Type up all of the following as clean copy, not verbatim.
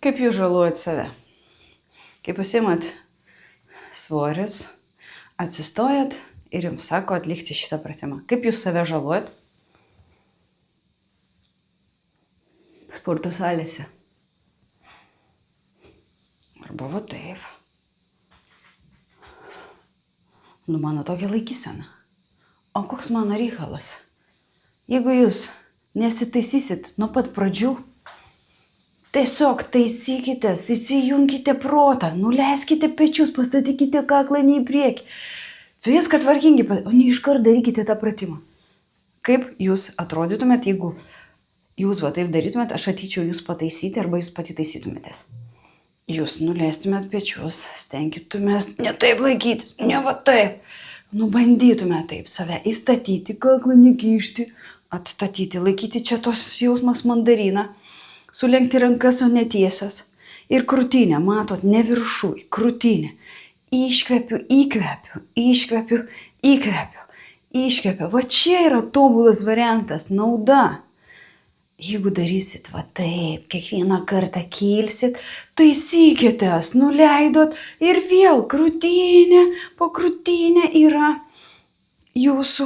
Kaip jūs žalojat save? Kai pasiimat svorius, atsistojat ir jums sako atlikti šitą pratimą. Kaip jūs save žalojat? Sporto salėse. Arba va taip. Nu, mano tokia laikysena. O koks mano reikalas? Jeigu jūs nesitaisysit nuo pat pradžių, tiesiog taisykitės, įsijunkite protą, nuleiskite pečius, pastatykite kaklą į priekį. Viską tvarkingi, o ne iškart darykite tą pratimą. Kaip jūs atrodytumėt, jeigu jūs va taip darytumėt, aš ateičiau jūs pataisyti arba jūs pati taisytumėtės. Jūs nuleistumėt pečius, stengitumės ne taip laikytis, ne va taip. Nubandytumėt taip save įstatyti, kaklą nekišti, atstatyti, laikyti čia tos jausmas mandariną, sulenkti rankas, o netiesios. Ir krūtinę, matot, ne viršui, krūtinė. Iškvepiu, įkvepiu, iškvepiu, įkvepiu, iškvepiu. Va čia yra tobulas variantas, nauda. Jeigu darysit va taip, kiekvieną kartą kilsit, taisykitės, nuleidot ir vėl krūtinė, po krūtinė yra jūsų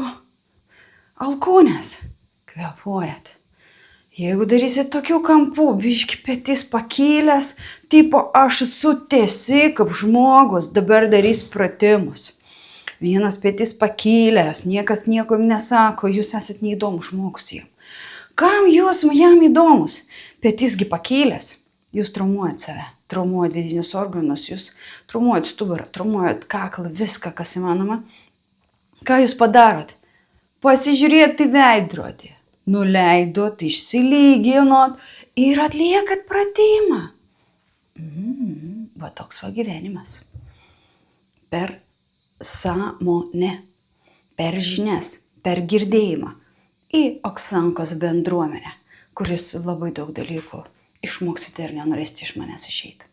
alkūnės. Kvepuojat. Jeigu darysit tokių kampų, biški petis pakėlęs, tipo aš esu tiesi kaip žmogus, dabar darys pratimus. Vienas petis pakėlęs, niekas nieko nesako, jūs esat neįdomus žmogus jam. Kam jūs jam įdomus? Petisgi pakėlęs, jūs traumuojat save, traumuojat vidinius organus, jūs traumuojat stuburą, traumuojat kaklą, viską, kas įmanoma. Ką jūs padarot? Pasižiūrėt į veidrodį, nuleidot, išsilyginot ir atliekat pratimą. Va toks va gyvenimas. Per sąmonę, per žinias, per girdėjimą. Į Oksankos bendruomenę, kuris labai daug dalykų išmoksite ir nenorėsite iš manęs išeiti.